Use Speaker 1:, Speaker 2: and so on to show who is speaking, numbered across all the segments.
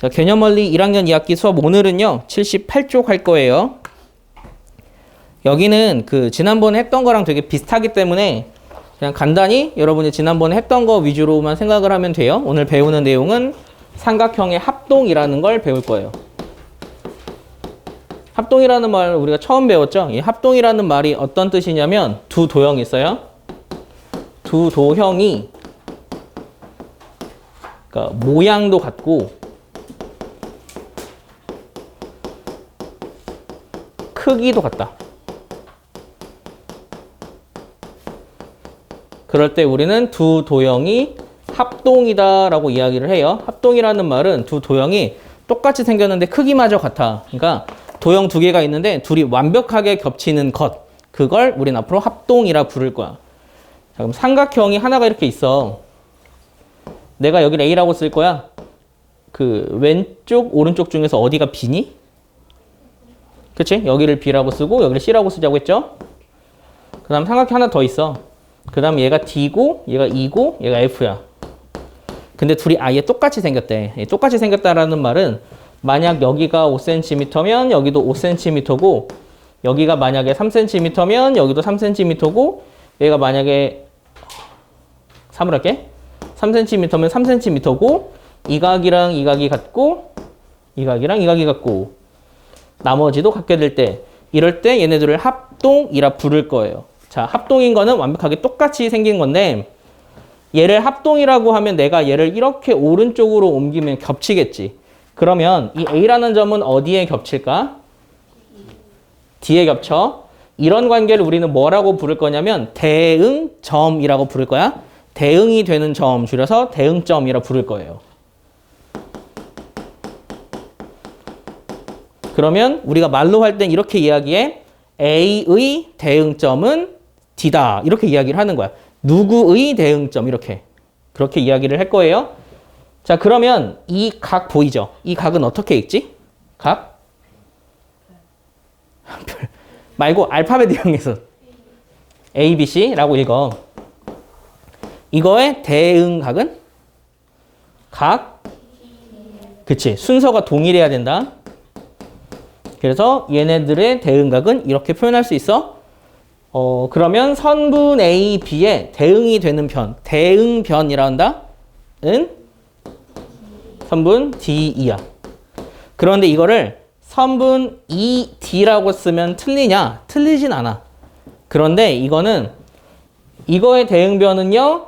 Speaker 1: 자, 개념원리 1학년 2학기 수업 오늘은요 78쪽 할 거예요. 여기는 지난번에 했던 거랑 되게 비슷하기 때문에 그냥 간단히 여러분이 지난번에 했던 거 위주로만 생각을 하면 돼요. 오늘 배우는 내용은 삼각형의 합동이라는 걸 배울 거예요. 합동이라는 말 우리가 처음 배웠죠? 이 합동이라는 말이 어떤 뜻이냐면 두 도형이 있어요. 두 도형이 그러니까 모양도 같고 크기도 같다. 그럴 때 우리는 두 도형이 합동이다라고 이야기를 해요. 합동이라는 말은 두 도형이 똑같이 생겼는데 크기마저 같아. 그러니까 도형 두 개가 있는데 둘이 완벽하게 겹치는 것. 그걸 우린 앞으로 합동이라 부를 거야. 자, 그럼 삼각형이 하나가 이렇게 있어. 내가 여기를 A라고 쓸 거야. 왼쪽, 오른쪽 중에서 어디가 B니? 그치? 여기를 B라고 쓰고 여기를 C라고 쓰자고 했죠? 그 다음 삼각형 하나 더 있어. 그 다음 얘가 D고 얘가 E고 얘가 F야. 근데 둘이 아예 똑같이 생겼대. 똑같이 생겼다라는 말은 만약 여기가 5cm면 여기도 5cm고 여기가 만약에 3cm면 여기도 3cm고 얘가 만약에 3으로 할게. 3cm면 3cm고 이 각이랑 이 각이 같고 이 각이랑 이 각이 같고 나머지도 같게 될 때 이럴 때 얘네들을 합동이라 부를 거예요. 자, 합동인 거는 완벽하게 똑같이 생긴 건데 얘를 합동이라고 하면 내가 얘를 이렇게 오른쪽으로 옮기면 겹치겠지. 그러면 이 A라는 점은 어디에 겹칠까? D에 겹쳐. 이런 관계를 우리는 뭐라고 부를 거냐면 대응점이라고 부를 거야. 대응이 되는 점 줄여서 대응점이라 부를 거예요. 그러면 우리가 말로 할 땐 이렇게 이야기해. A의 대응점은 D다. 이렇게 이야기를 하는 거야. 누구의 대응점 이렇게. 그렇게 이야기를 할 거예요. 자, 그러면 이 각 보이죠? 이 각은 어떻게 읽지? 각? 말고 알파벳 이용해서 A, B, C라고 읽어. 이거의 대응각은? 각? 그치. 순서가 동일해야 된다. 그래서 얘네들의 대응각은 이렇게 표현할 수 있어. 그러면 선분 A, B에 대응이 되는 편, 대응변이라 한다. 은 선분 D, E야. 그런데 이거를 선분 E, D라고 쓰면 틀리냐? 틀리진 않아. 그런데 이거는 이거의 대응변은요.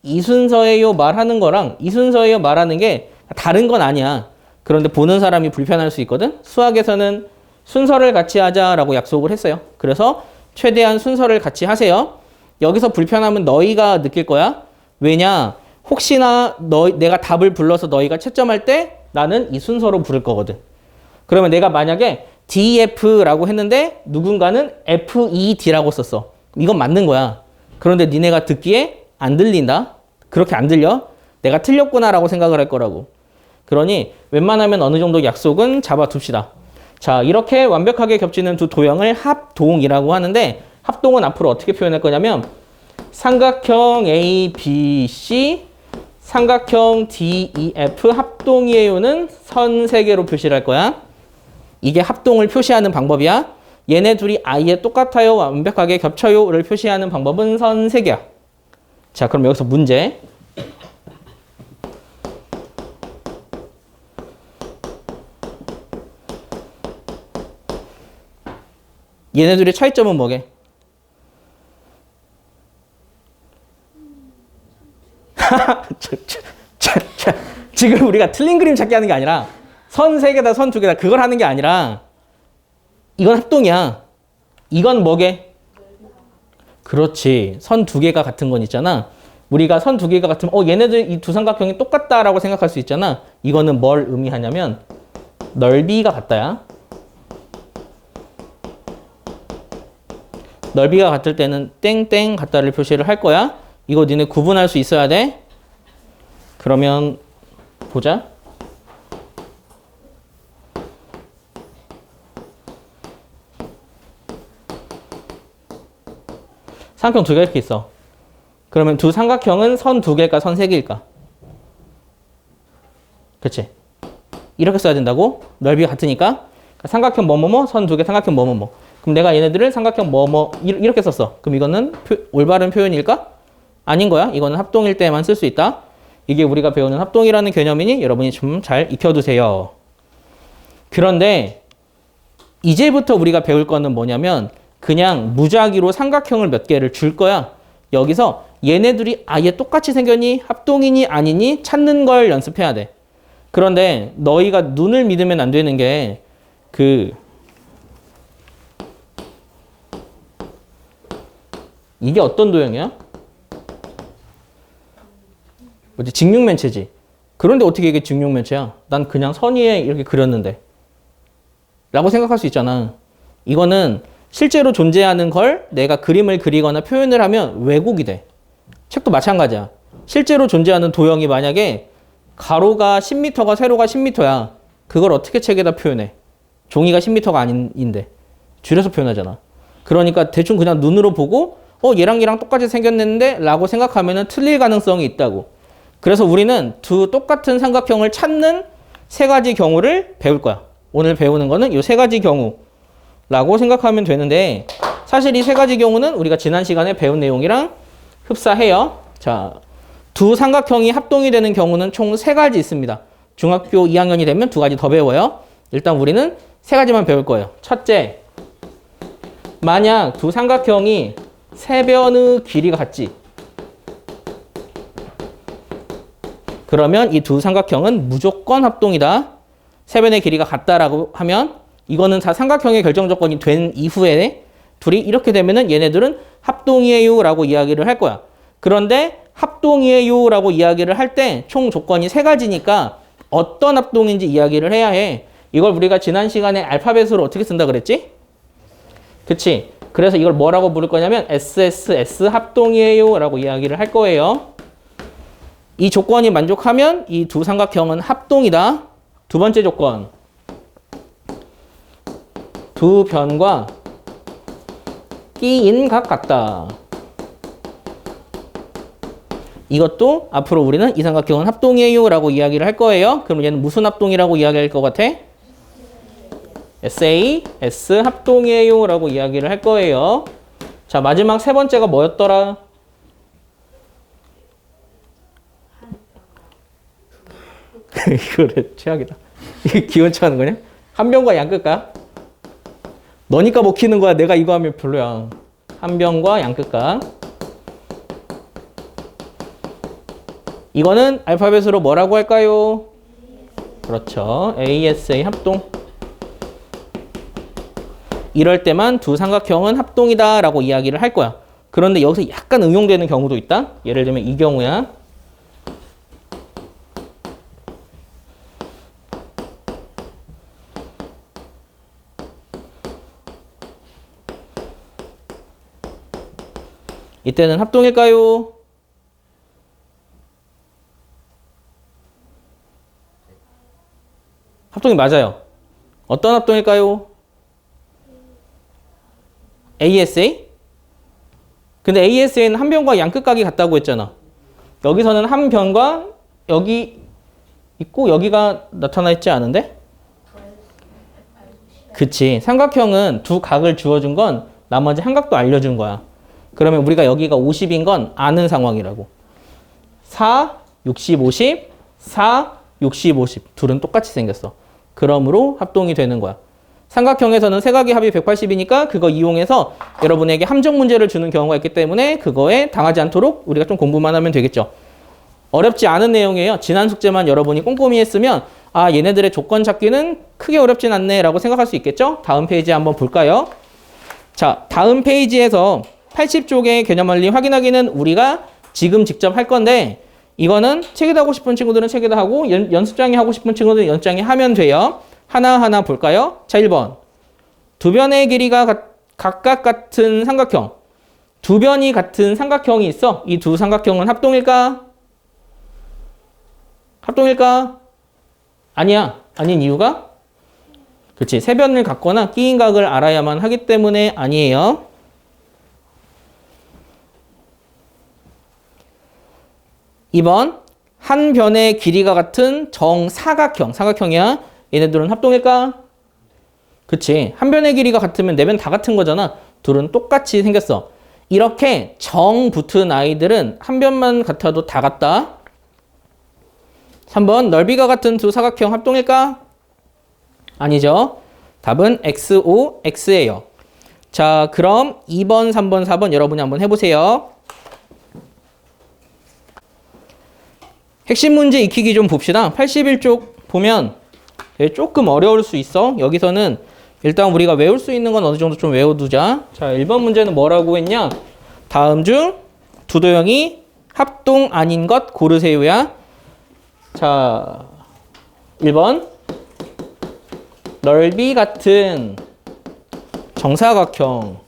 Speaker 1: 이 순서예요 말하는 거랑 이 순서예요 말하는 게 다른 건 아니야. 그런데 보는 사람이 불편할 수 있거든. 수학에서는 순서를 같이 하자라고 약속을 했어요. 그래서 최대한 순서를 같이 하세요. 여기서 불편함은 너희가 느낄 거야. 왜냐? 혹시나 내가 답을 불러서 너희가 채점할 때 나는 이 순서로 부를 거거든. 그러면 내가 만약에 DF라고 했는데 누군가는 FED라고 썼어. 이건 맞는 거야. 그런데 니네가 듣기에 안 들린다. 그렇게 안 들려. 내가 틀렸구나라고 생각을 할 거라고. 그러니 웬만하면 어느 정도 약속은 잡아둡시다. 자, 이렇게 완벽하게 겹치는 두 도형을 합동이라고 하는데 합동은 앞으로 어떻게 표현할 거냐면 삼각형 A, B, C, 삼각형 D, E, F 합동이에요는 선 3개로 표시를 할 거야. 이게 합동을 표시하는 방법이야. 얘네 둘이 아예 똑같아요, 완벽하게 겹쳐요를 표시하는 방법은 선 3개야. 자, 그럼 여기서 문제. 얘네들의 차이점은 뭐게? 지금 우리가 틀린 그림 찾기 하는 게 아니라 선 3개다, 선 2개다 그걸 하는 게 아니라 이건 합동이야. 이건 뭐게? 그렇지. 선 2개가 같은 건 있잖아. 우리가 선 2개가 같으면 얘네들 이 두 삼각형이 똑같다라고 생각할 수 있잖아. 이거는 뭘 의미하냐면 넓이가 같다야. 넓이가 같을 때는 땡땡 같다를 표시를 할 거야. 이거 니네 구분할 수 있어야 돼. 그러면 보자. 삼각형 2개가 이렇게 있어. 그러면 두 삼각형은 선 2개일까 선 3개일까? 그치? 이렇게 써야 된다고? 넓이가 같으니까. 삼각형 뭐뭐뭐, 선 두 개 삼각형 뭐뭐뭐. 그럼 내가 얘네들을 삼각형 뭐뭐 이렇게 썼어. 그럼 이거는 올바른 표현일까? 아닌 거야. 이거는 합동일 때만 쓸 수 있다. 이게 우리가 배우는 합동이라는 개념이니 여러분이 좀 잘 익혀두세요. 그런데 이제부터 우리가 배울 거는 뭐냐면 그냥 무작위로 삼각형을 몇 개를 줄 거야. 여기서 얘네들이 아예 똑같이 생겼니? 합동이니? 아니니? 찾는 걸 연습해야 돼. 그런데 너희가 눈을 믿으면 안 되는 게 이게 어떤 도형이야? 뭐지? 직육면체지. 그런데 어떻게 이게 직육면체야? 난 그냥 선 위에 이렇게 그렸는데. 라고 생각할 수 있잖아. 이거는 실제로 존재하는 걸 내가 그림을 그리거나 표현을 하면 왜곡이 돼. 책도 마찬가지야. 실제로 존재하는 도형이 만약에 가로가 10m가 세로가 10m야. 그걸 어떻게 책에다 표현해? 종이가 10m가 아닌데. 줄여서 표현하잖아. 그러니까 대충 그냥 눈으로 보고 얘랑 얘랑 똑같이 생겼는데 라고 생각하면 틀릴 가능성이 있다고. 그래서 우리는 두 똑같은 삼각형을 찾는 세 가지 경우를 배울 거야. 오늘 배우는 거는 이 세 가지 경우라고 생각하면 되는데 사실 이 세 가지 경우는 우리가 지난 시간에 배운 내용이랑 흡사해요. 자, 두 삼각형이 합동이 되는 경우는 총 세 가지 있습니다. 중학교 2학년이 되면 두 가지 더 배워요. 일단 우리는 세 가지만 배울 거예요. 첫째, 만약 두 삼각형이 세 변의 길이가 같지. 그러면 이 두 삼각형은 무조건 합동이다. 세 변의 길이가 같다라고 하면 이거는 다 삼각형의 결정 조건이 된 이후에 둘이 이렇게 되면은 얘네들은 합동이에요 라고 이야기를 할 거야. 그런데 합동이에요 라고 이야기를 할 때 총 조건이 세 가지니까 어떤 합동인지 이야기를 해야 해. 이걸 우리가 지난 시간에 알파벳으로 어떻게 쓴다 그랬지? 그치? 그래서 이걸 뭐라고 부를 거냐면 SSS 합동이에요 라고 이야기를 할 거예요. 이 조건이 만족하면 이 두 삼각형은 합동이다. 두 번째 조건. 두 변과 끼인 각 같다. 이것도 앞으로 우리는 이 삼각형은 합동이에요 라고 이야기를 할 거예요. 그럼 얘는 무슨 합동이라고 이야기할 것 같아? SAS 합동이에요 라고 이야기를 할 거예요. 자, 마지막 세 번째가 뭐였더라? 이거를 최악이다. 이게 기원치 하는 거냐? 한 변과 양 끝각. 너니까 먹히는 거야. 내가 이거 하면 별로야. 한 변과 양 끝각. 이거는 알파벳으로 뭐라고 할까요? 그렇죠. ASA 합동. 이럴 때만 두 삼각형은 합동이다 라고 이야기를 할 거야. 그런데 여기서 약간 응용되는 경우도 있다. 예를 들면 이 경우야. 이때는 합동일까요? 합동이 맞아요. 어떤 합동일까요? ASA? 근데 ASA는 한 변과 양 끝각이 같다고 했잖아. 여기서는 한 변과 여기 있고 여기가 나타나 있지 않은데? 그치. 삼각형은 두 각을 주어준 건 나머지 한 각도 알려준 거야. 그러면 우리가 여기가 50인 건 아는 상황이라고. 4, 60, 50, 4, 60, 50. 둘은 똑같이 생겼어. 그러므로 합동이 되는 거야. 삼각형에서는 세각의 합이 180이니까 그거 이용해서 여러분에게 함정 문제를 주는 경우가 있기 때문에 그거에 당하지 않도록 우리가 좀 공부만 하면 되겠죠. 어렵지 않은 내용이에요. 지난 숙제만 여러분이 꼼꼼히 했으면 아, 얘네들의 조건 찾기는 크게 어렵진 않네 라고 생각할 수 있겠죠. 다음 페이지 한번 볼까요? 자, 다음 페이지에서 80쪽의 개념원리 확인하기는 우리가 지금 직접 할 건데 이거는 책에다 하고 싶은 친구들은 책에다 하고 연습장에 하고 싶은 친구들은 연습장에 하면 돼요. 하나하나 볼까요? 자, 1번. 두 변의 길이가 각각 같은 삼각형. 두 변이 같은 삼각형이 있어. 이 두 삼각형은 합동일까? 합동일까? 아니야. 아닌 이유가? 그치. 세 변을 갖거나 끼인 각을 알아야만 하기 때문에 아니에요. 2번. 한 변의 길이가 같은 정사각형. 사각형이야. 얘네들은 합동일까? 그치. 한 변의 길이가 같으면 네 변 다 같은 거잖아. 둘은 똑같이 생겼어. 이렇게 정 붙은 아이들은 한 변만 같아도 다 같다. 3번 넓이가 같은 두 사각형 합동일까? 아니죠. 답은 XO, X예요. 자, 그럼 2번, 3번, 4번 여러분이 한번 해보세요. 핵심 문제 익히기 좀 봅시다. 81쪽 보면 조금 어려울 수 있어. 여기서는 일단 우리가 외울 수 있는 건 어느 정도 좀 외워두자. 자, 1번 문제는 뭐라고 했냐? 다음 중 두 도형이 합동 아닌 것 고르세요야. 자, 1번 넓이 같은 정사각형.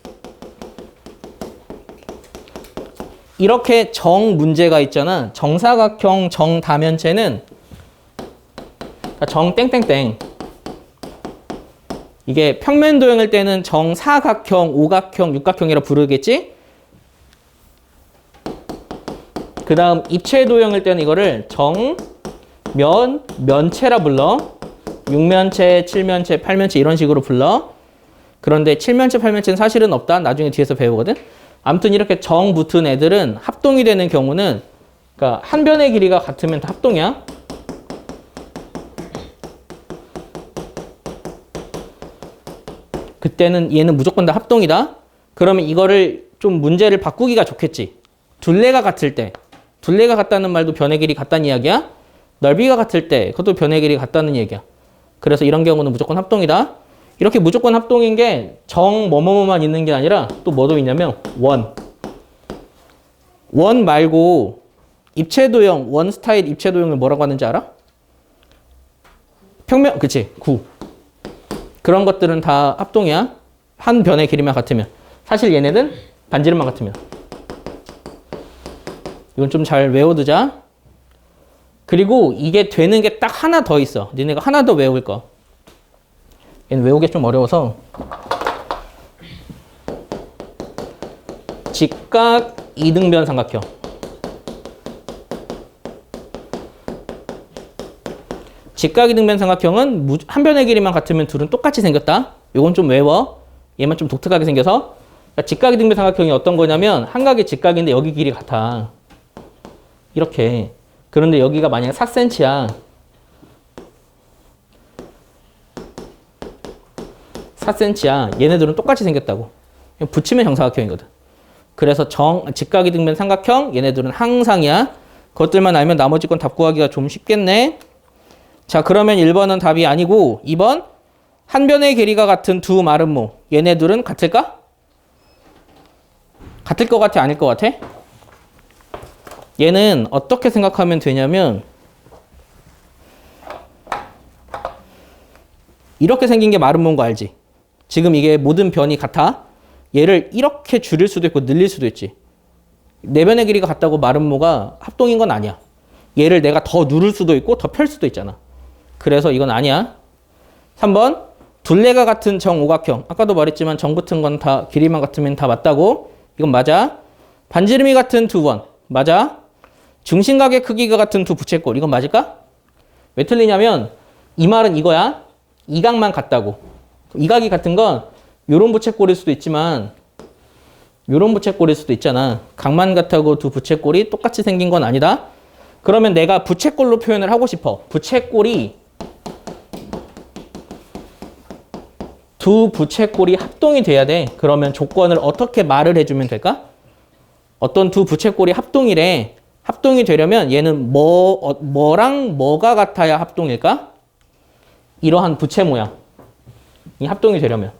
Speaker 1: 이렇게 정 문제가 있잖아. 정사각형 정다면체는 정 땡땡땡. 이게 평면 도형일 때는 정사각형, 오각형, 육각형이라 부르겠지? 그 다음 입체 도형일 때는 이거를 면체라 불러. 6면체, 7면체, 8면체 이런 식으로 불러. 그런데 7면체, 8면체는 사실은 없다. 나중에 뒤에서 배우거든. 아무튼 이렇게 정 붙은 애들은 합동이 되는 경우는 그러니까 한 변의 길이가 같으면 다 합동이야. 그때는 얘는 무조건 다 합동이다. 그러면 이거를 좀 문제를 바꾸기가 좋겠지. 둘레가 같을 때. 둘레가 같다는 말도 변의 길이 같다는 이야기야. 넓이가 같을 때 그것도 변의 길이 같다는 얘기야. 그래서 이런 경우는 무조건 합동이다. 이렇게 무조건 합동인 게 정 뭐뭐뭐만 있는 게 아니라 또 뭐도 있냐면 원. 원 말고 입체도형, 원 스타일 입체도형을 뭐라고 하는지 알아? 평면, 그치? 구. 그런 것들은 다 합동이야. 한 변의 길이만 같으면. 사실 얘네는 반지름만 같으면. 이건 좀 잘 외워두자. 그리고 이게 되는 게 딱 하나 더 있어. 니네가 하나 더 외울 거. 얘는 외우기 좀 어려워서. 직각 이등변 삼각형. 직각 이등변 삼각형은 한 변의 길이만 같으면 둘은 똑같이 생겼다. 이건 좀 외워. 얘만 좀 독특하게 생겨서. 그러니까 직각 이등변 삼각형이 어떤 거냐면 한 각이 직각인데 여기 길이 같아. 이렇게. 그런데 여기가 만약에 4cm야. 4cm야. 얘네들은 똑같이 생겼다고. 붙이면 정사각형이거든. 그래서 직각 이등변 삼각형 얘네들은 항상이야. 그것들만 알면 나머지 건 답 구하기가 좀 쉽겠네. 자, 그러면 1번은 답이 아니고 2번 한 변의 길이가 같은 두 마름모. 얘네들은 같을까? 같을 것 같아? 아닐 것 같아? 얘는 어떻게 생각하면 되냐면 이렇게 생긴 게 마름모인 거 알지? 지금 이게 모든 변이 같아. 얘를 이렇게 줄일 수도 있고 늘릴 수도 있지. 네 변의 길이가 같다고 마름모가 합동인 건 아니야. 얘를 내가 더 누를 수도 있고 더 펼 수도 있잖아. 그래서 이건 아니야. 3번 둘레가 같은 정오각형. 아까도 말했지만 정 붙은 건 다 길이만 같으면 다 맞다고. 이건 맞아. 반지름이 같은 두 원. 맞아. 중심각의 크기가 같은 두 부채꼴. 이건 맞을까? 왜 틀리냐면 이 말은 이거야. 이 각만 같다고. 이 각이 같은 건 요런 부채꼴일 수도 있지만 요런 부채꼴일 수도 있잖아. 각만 같다고 두 부채꼴이 똑같이 생긴 건 아니다. 그러면 내가 부채꼴로 표현을 하고 싶어. 부채꼴이 두 부채꼴이 합동이 돼야 돼. 그러면 조건을 어떻게 말을 해주면 될까? 어떤 두 부채꼴이 합동이래. 합동이 되려면 얘는 뭐랑 뭐가 같아야 합동일까? 이러한 부채 모양. 이 합동이 되려면.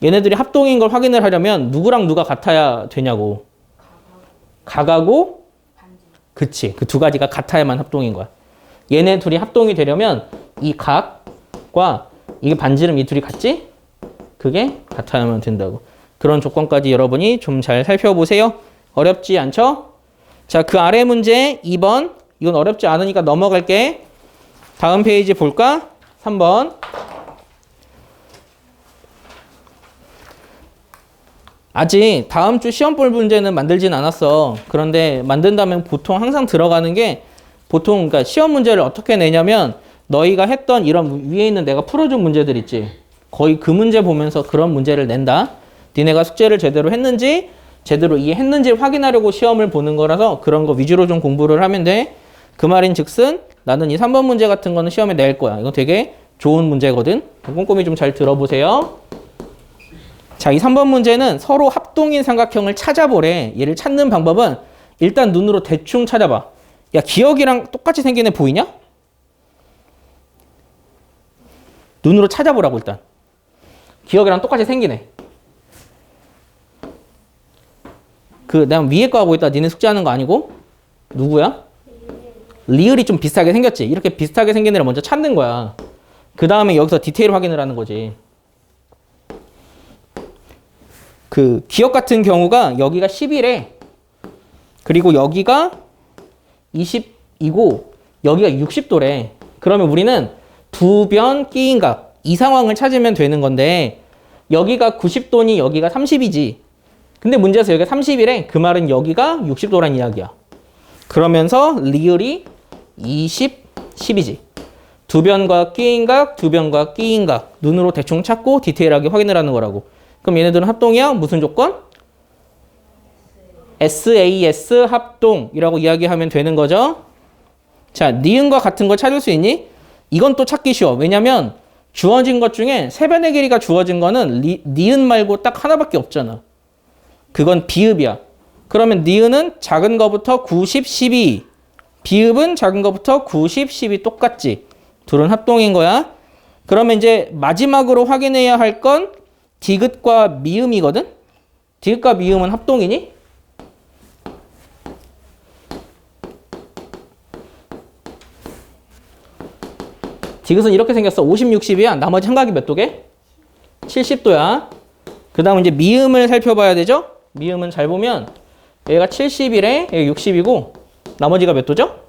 Speaker 1: 얘네들이 합동인 걸 확인을 하려면 누구랑 누가 같아야 되냐고. 각하고 그치. 그 두 가지가 같아야만 합동인 거야. 얘네 둘이 합동이 되려면 이 각과 이게 반지름 이 둘이 같지? 그게 같아야만 된다고. 그런 조건까지 여러분이 좀 잘 살펴보세요. 어렵지 않죠? 자, 그 아래 문제 2번. 이건 어렵지 않으니까 넘어갈게. 다음 페이지 볼까? 3번. 아직 다음 주 시험 볼 문제는 만들진 않았어. 그런데 만든다면 보통 항상 들어가는 게 보통 그러니까 시험 문제를 어떻게 내냐면 너희가 했던 이런 위에 있는 내가 풀어준 문제들 있지. 거의 그 문제 보면서 그런 문제를 낸다. 니네가 숙제를 제대로 했는지 제대로 이해했는지 확인하려고 시험을 보는 거라서 그런 거 위주로 좀 공부를 하면 돼. 그 말인 즉슨 나는 이 3번 문제 같은 거는 시험에 낼 거야. 이거 되게 좋은 문제거든. 꼼꼼히 좀 잘 들어보세요. 자, 이 3번 문제는 서로 합동인 삼각형을 찾아보래. 얘를 찾는 방법은 일단 눈으로 대충 찾아봐. 야, 기억이랑 똑같이 생긴 애 보이냐? 눈으로 찾아보라고 일단. 기억이랑 똑같이 생긴 애. 내가 위에 거 하고 있다. 니네 숙제하는 거 아니고? 누구야? 리을이 좀 비슷하게 생겼지. 이렇게 비슷하게 생긴 애를 먼저 찾는 거야. 그 다음에 여기서 디테일 확인을 하는 거지. 기억 같은 경우가 여기가 10이래. 그리고 여기가 20이고 여기가 60도래. 그러면 우리는 두 변 끼인 각 이 상황을 찾으면 되는 건데 여기가 90도니 여기가 30이지. 근데 문제에서 여기가 30이래. 그 말은 여기가 60도란 이야기야. 그러면서 리을이 20, 10이지. 두 변과 끼인 각, 두 변과 끼인 각 눈으로 대충 찾고 디테일하게 확인을 하는 거라고. 그럼 얘네들은 합동이야? 무슨 조건? SAS 합동이라고 이야기하면 되는 거죠. 자, 니은과 같은 걸 찾을 수 있니? 이건 또 찾기 쉬워. 왜냐면 주어진 것 중에 세 변의 길이가 주어진 거는 니은 말고 딱 하나밖에 없잖아. 그건 비읍이야. 그러면 니은은 작은 거부터 90, 12. 비읍은 작은 거부터 90, 12 똑같지. 둘은 합동인 거야. 그러면 이제 마지막으로 확인해야 할 건 디귿과 미음이거든? 디귿과 미음은 합동이니? 디귿은 이렇게 생겼어. 50, 60이야. 나머지 한 각이 몇 도게? 70도야. 그 다음 이제 미음을 살펴봐야 되죠? 미음은 잘 보면 얘가 70이래. 얘가 60이고 나머지가 몇 도죠?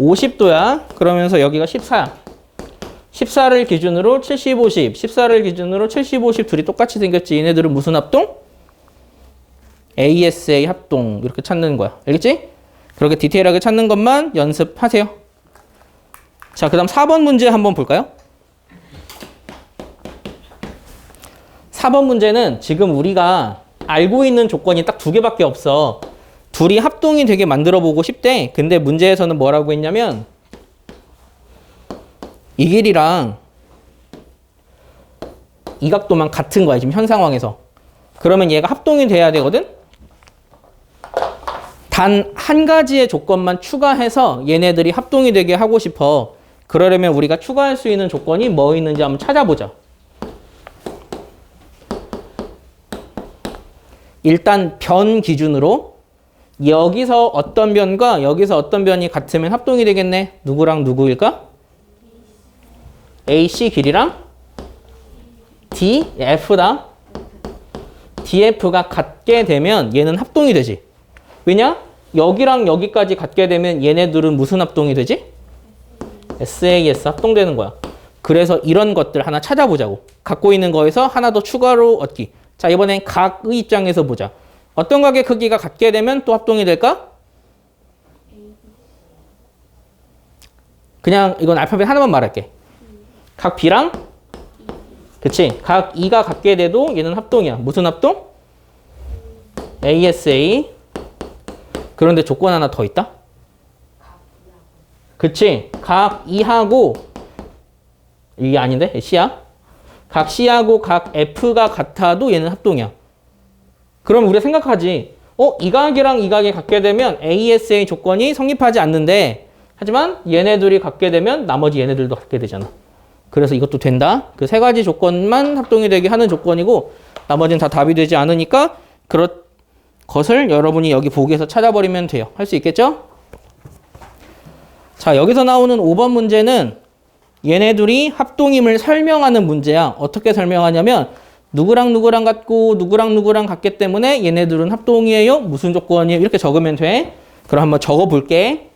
Speaker 1: 50도야. 그러면서 여기가 14야. 14를 기준으로 70, 50. 14를 기준으로 70, 50 둘이 똑같이 생겼지. 얘네들은 무슨 합동? ASA 합동. 이렇게 찾는 거야. 알겠지? 그렇게 디테일하게 찾는 것만 연습하세요. 자, 그 다음 4번 문제 한번 볼까요? 4번 문제는 지금 우리가 알고 있는 조건이 딱 두 개밖에 없어. 둘이 합동이 되게 만들어 보고 싶대. 근데 문제에서는 뭐라고 했냐면 이 길이랑 이 각도만 같은 거야. 지금 현 상황에서. 그러면 얘가 합동이 돼야 되거든? 단 한 가지의 조건만 추가해서 얘네들이 합동이 되게 하고 싶어. 그러려면 우리가 추가할 수 있는 조건이 뭐 있는지 한번 찾아보자. 일단 변 기준으로 여기서 어떤 변과 여기서 어떤 변이 같으면 합동이 되겠네. 누구랑 누구일까? AC 길이랑 DF다. DF가 같게 되면 얘는 합동이 되지. 왜냐? 여기랑 여기까지 같게 되면 얘네들은 무슨 합동이 되지? SAS 합동되는 거야. 그래서 이런 것들 하나 찾아보자고. 갖고 있는 거에서 하나 더 추가로 얻기. 자, 이번엔 각의 입장에서 보자. 어떤 각의 크기가 같게 되면 또 합동이 될까? 그냥 이건 알파벳 하나만 말할게. 각 B랑 그치? 각 E가 같게 돼도 얘는 합동이야. 무슨 합동? ASA. 그런데 조건 하나 더 있다? 그치? 각 E하고 이게 아닌데? C야? 각 C하고 각 F가 같아도 얘는 합동이야. 그럼 우리가 생각하지. 이 각이랑 이 각이 같게 되면 ASA 조건이 성립하지 않는데 하지만 얘네들이 같게 되면 나머지 얘네들도 같게 되잖아. 그래서 이것도 된다. 그 세 가지 조건만 합동이 되게 하는 조건이고 나머지는 다 답이 되지 않으니까 그런 것을 여러분이 여기 보기에서 찾아버리면 돼요. 할 수 있겠죠? 자, 여기서 나오는 5번 문제는 얘네들이 합동임을 설명하는 문제야. 어떻게 설명하냐면 누구랑 누구랑 같고 누구랑 누구랑 같기 때문에 얘네들은 합동이에요. 무슨 조건이에요? 이렇게 적으면 돼. 그럼 한번 적어볼게.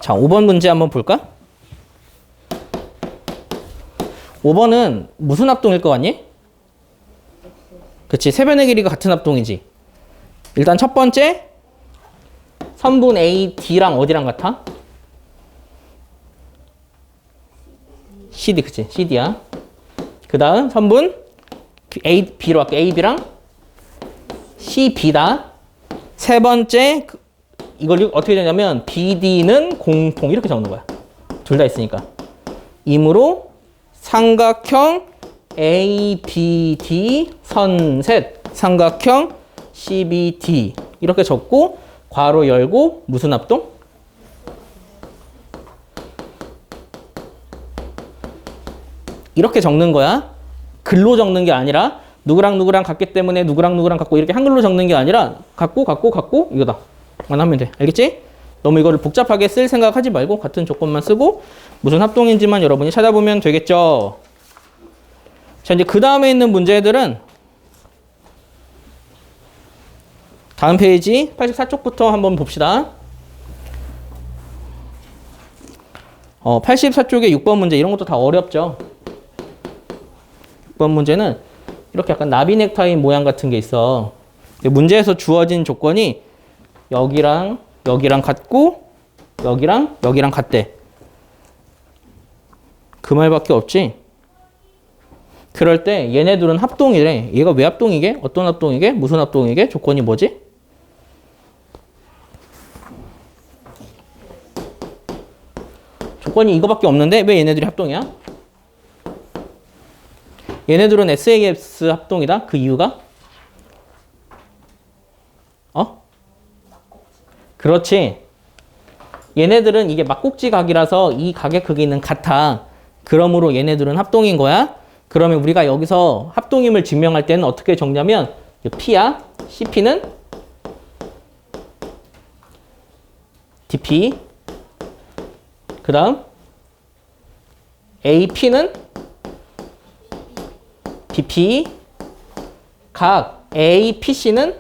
Speaker 1: 자, 5번 문제 한번 볼까? 5번은 무슨 합동일 것 같니? 그치, 세 변의 길이가 같은 합동이지. 일단 첫 번째 선분 A, D랑 어디랑 같아? CD, 그치? CD야. 그 다음 선분 A, B로 할게. A, B랑 C, B다. 세 번째 이걸 어떻게 되냐면 BD는 공통 이렇게 적는 거야. 둘 다 있으니까. 이므로 삼각형 ABD 선셋 삼각형 CBD 이렇게 적고 괄호 열고 무슨 합동? 이렇게 적는 거야. 글로 적는 게 아니라 누구랑 누구랑 같기 때문에 누구랑 누구랑 같고 이렇게 한글로 적는 게 아니라 같고 이거다. 만 하면 돼. 알겠지? 너무 이거를 복잡하게 쓸 생각하지 말고 같은 조건만 쓰고 무슨 합동인지만 여러분이 찾아보면 되겠죠. 자, 이제 그 다음에 있는 문제들은 다음 페이지 84쪽부터 한번 봅시다. 84쪽에 6번 문제 이런 것도 다 어렵죠. 6번 문제는 이렇게 약간 나비 넥타이 모양 같은 게 있어. 문제에서 주어진 조건이 여기랑 여기랑 같고 여기랑 여기랑 같대. 그 말밖에 없지. 그럴 때 얘네들은 합동이래. 얘가 왜 합동이게? 어떤 합동이게? 무슨 합동이게? 조건이 뭐지? 조건이 이거밖에 없는데 왜 얘네들이 합동이야? 얘네들은 SAS 합동이다. 그 이유가? 그렇지. 얘네들은 이게 막국지 각이라서 이 각의 크기는 같아. 그러므로 얘네들은 합동인 거야. 그러면 우리가 여기서 합동임을 증명할 때는 어떻게 적냐면 P야. CP는 DP. 그 다음 AP는 BP. 각 APC는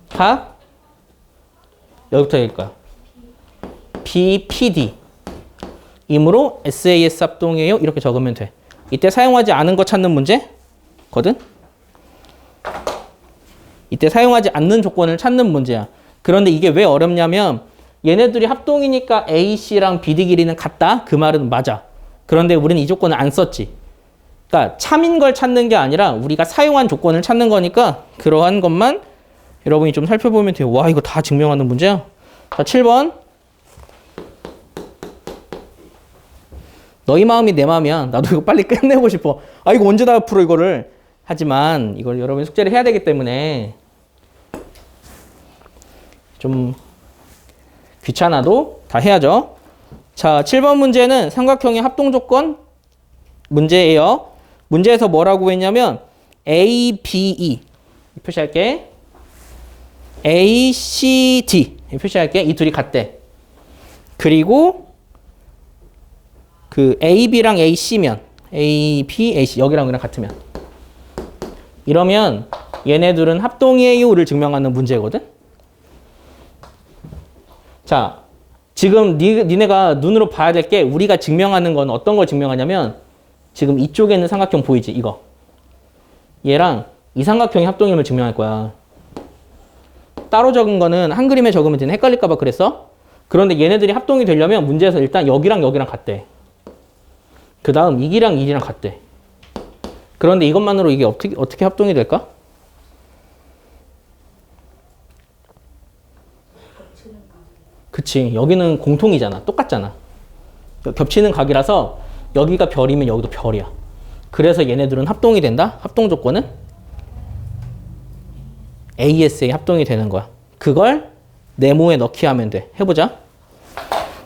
Speaker 1: 각 여기부터 읽을 거야. BPD. 이므로 SAS 합동이에요. 이렇게 적으면 돼. 이때 사용하지 않은 거 찾는 문제거든? 이때 사용하지 않는 조건을 찾는 문제야. 그런데 이게 왜 어렵냐면 얘네들이 합동이니까 AC랑 BD 길이는 같다? 그 말은 맞아. 그런데 우리는 이 조건을 안 썼지. 그러니까 참인 걸 찾는 게 아니라 우리가 사용한 조건을 찾는 거니까 그러한 것만 여러분이 좀 살펴보면 돼요. 와, 이거 다 증명하는 문제야. 자, 7번. 너희 마음이 내 마음이야. 나도 이거 빨리 끝내고 싶어. 아, 이거 언제 다 풀어, 이거를. 하지만 이걸 여러분이 숙제를 해야 되기 때문에 좀 귀찮아도 다 해야죠. 자, 7번 문제는 삼각형의 합동 조건 문제예요. 문제에서 뭐라고 했냐면 ABE 표시할게. ACD 표시할게. 이 둘이 같대. 그리고 그 AB랑 AC면 AB, AC 여기랑 여기랑 같으면 이러면 얘네들은 합동이에요를 증명하는 문제거든. 자, 지금 니네가 눈으로 봐야 될 게 우리가 증명하는 건 어떤 걸 증명하냐면 지금 이쪽에 있는 삼각형 보이지? 이거. 얘랑 이 삼각형이 합동임을 증명할 거야. 따로 적은 거는 한 그림에 적으면 되는 헷갈릴까 봐 그랬어. 그런데 얘네들이 합동이 되려면 문제에서 일단 여기랑 여기랑 같대. 그 다음 이기랑 이기랑 같대. 그런데 이것만으로 이게 어떻게 합동이 될까? 그치. 여기는 공통이잖아. 똑같잖아. 겹치는 각이라서 여기가 별이면 여기도 별이야. 그래서 얘네들은 합동이 된다? 합동 조건은? ASA 합동이 되는 거야. 그걸 네모에 넣기 하면 돼. 해보자.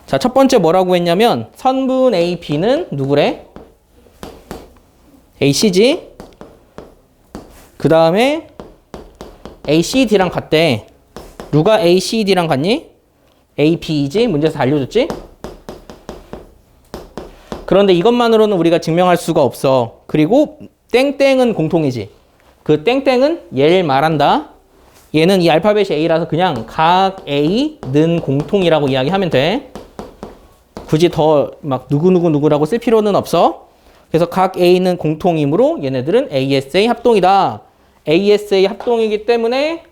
Speaker 1: 자, 첫 번째 뭐라고 했냐면 선분 AB는 누구래? AC지. 그 다음에 ACD랑 같대. 누가 ACD랑 같니? AB이지. 문제에서 알려줬지? 그런데 이것만으로는 우리가 증명할 수가 없어. 그리고 땡땡은 공통이지. 그 땡땡은 얘를 말한다. 얘는 이 알파벳이 A라서 그냥 각 A는 공통이라고 이야기하면 돼. 굳이 더 막 누구라고 쓸 필요는 없어. 그래서 각 A는 공통이므로 얘네들은 ASA 합동이다. ASA 합동이기 때문에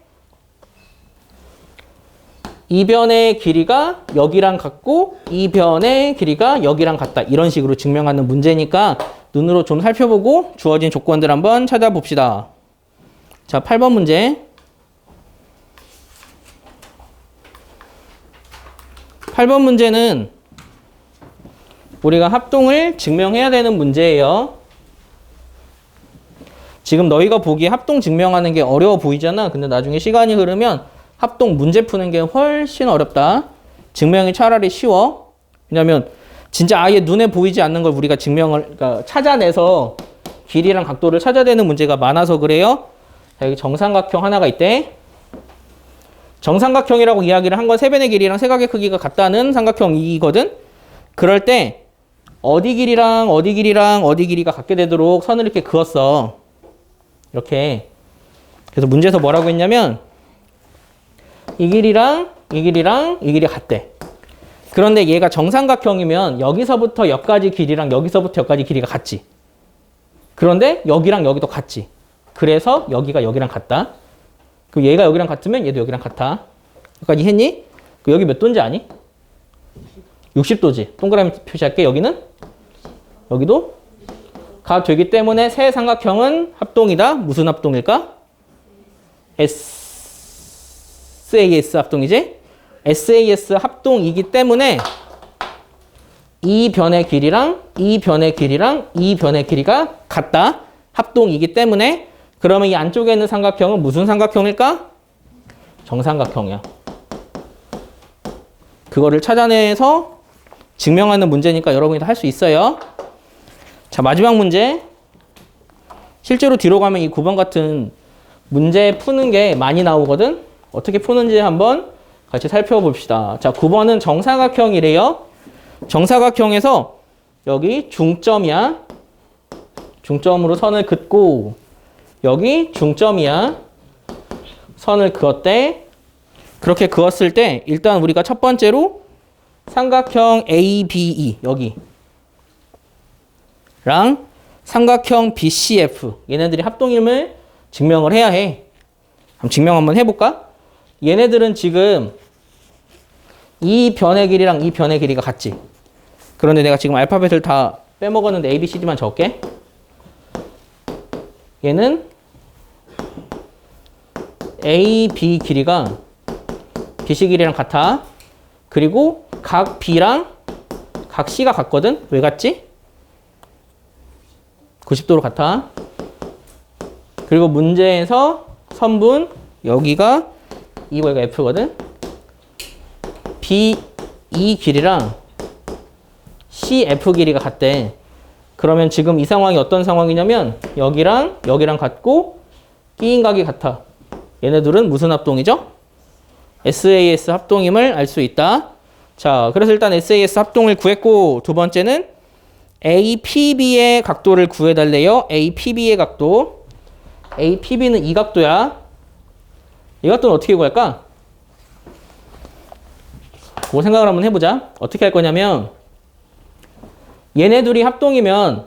Speaker 1: 이 변의 길이가 여기랑 같고 이 변의 길이가 여기랑 같다. 이런 식으로 증명하는 문제니까 눈으로 좀 살펴보고 주어진 조건들 한번 찾아봅시다. 자, 8번 문제. 8번 문제는 우리가 합동을 증명해야 되는 문제예요. 지금 너희가 보기에 합동 증명하는 게 어려워 보이잖아. 근데 나중에 시간이 흐르면 합동 문제 푸는 게 훨씬 어렵다. 증명이 차라리 쉬워. 왜냐면 진짜 아예 눈에 보이지 않는 걸 우리가 그러니까 찾아내서 길이랑 각도를 찾아내는 문제가 많아서 그래요. 자, 여기 정삼각형 하나가 있대. 정삼각형이라고 이야기를 한 건 세 변의 길이랑 세각의 크기가 같다는 삼각형이거든. 그럴 때 어디 길이랑 어디 길이랑 어디 길이가 같게 되도록 선을 이렇게 그었어. 이렇게. 그래서 문제에서 뭐라고 했냐면 이 길이랑 이 길이랑 이 길이가 같대. 그런데 얘가 정삼각형이면 여기서부터 여기까지 길이랑 여기서부터 여기까지 길이가 같지. 그런데 여기랑 여기도 같지. 그래서 여기가 여기랑 같다. 그 얘가 여기랑 같으면 얘도 여기랑 같아. 여기까지 했니? 그 여기 몇 도인지 아니? 60도지. 동그라미 표시할게. 여기는? 여기도? 가 되기 때문에 세 삼각형은 합동이다. 무슨 합동일까? SAS 합동이지? SAS 합동이기 때문에 이 변의 길이랑 이 변의 길이랑 이 변의 길이가 같다. 합동이기 때문에 그러면 이 안쪽에 있는 삼각형은 무슨 삼각형일까? 정삼각형이야. 그거를 찾아내서 증명하는 문제니까 여러분이 다 할 수 있어요. 자, 마지막 문제. 실제로 뒤로 가면 이 9번 같은 문제 푸는 게 많이 나오거든. 어떻게 푸는지 한번 같이 살펴봅시다. 자, 9번은 정사각형이래요. 정사각형에서 여기 중점이야. 중점으로 선을 긋고 여기 중점이야. 선을 그었대. 그렇게 그었을 때 일단 우리가 첫 번째로 삼각형 ABE 여기 랑 삼각형 BCF 얘네들이 합동임을 증명을 해야 해. 그럼 증명 한번 해볼까? 얘네들은 지금 이 변의 길이랑 이 변의 길이가 같지. 그런데 내가 지금 알파벳을 다 빼먹었는데 ABCD만 적을게. 얘는 AB 길이가 BC 길이랑 같아. 그리고 각 B랑 각 C가 같거든. 왜 같지? 90도로 같아. 그리고 문제에서 선분 여기가 이거 여기가 F거든. BE 길이랑 CF 길이가 같대. 그러면 지금 이 상황이 어떤 상황이냐면 여기랑 여기랑 같고 끼인각이 같아. 얘네들은 무슨 합동이죠? SAS 합동임을 알 수 있다. 자, 그래서 일단 SAS 합동을 구했고 두 번째는 APB의 각도를 구해달래요. APB의 각도. APB는 이 각도야. 이 각도는 어떻게 구할까? 그거 생각을 한번 해보자. 어떻게 할 거냐면 얘네 둘이 합동이면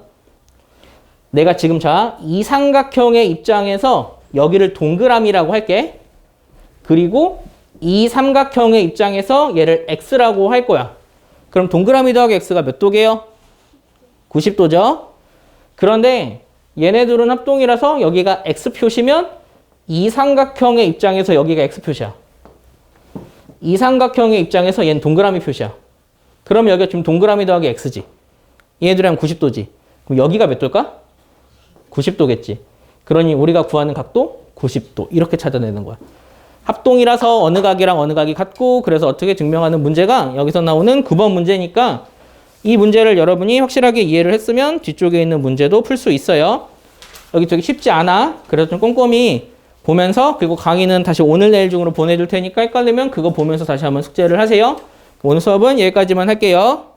Speaker 1: 내가 지금 자, 이 삼각형의 입장에서 여기를 동그라미라고 할게. 그리고 이 삼각형의 입장에서 얘를 X라고 할 거야. 그럼 동그라미 더하기 X가 몇 도게요? 90도죠. 그런데 얘네들은 합동이라서 여기가 X 표시면 이 삼각형의 입장에서 여기가 X 표시야. 이 삼각형의 입장에서 얘는 동그라미 표시야. 그럼 여기가 지금 동그라미 더하기 X지. 얘네들이랑 90도지. 그럼 여기가 몇 도일까? 90도겠지. 그러니 우리가 구하는 각도 90도. 이렇게 찾아내는 거야. 합동이라서 어느 각이랑 어느 각이 같고 그래서 어떻게 증명하는 문제가 여기서 나오는 9번 문제니까 이 문제를 여러분이 확실하게 이해를 했으면 뒤쪽에 있는 문제도 풀 수 있어요. 여기 되게 쉽지 않아. 그래서 좀 꼼꼼히 보면서 그리고 강의는 다시 오늘 내일 중으로 보내줄 테니까 헷갈리면 그거 보면서 다시 한번 숙제를 하세요. 오늘 수업은 여기까지만 할게요.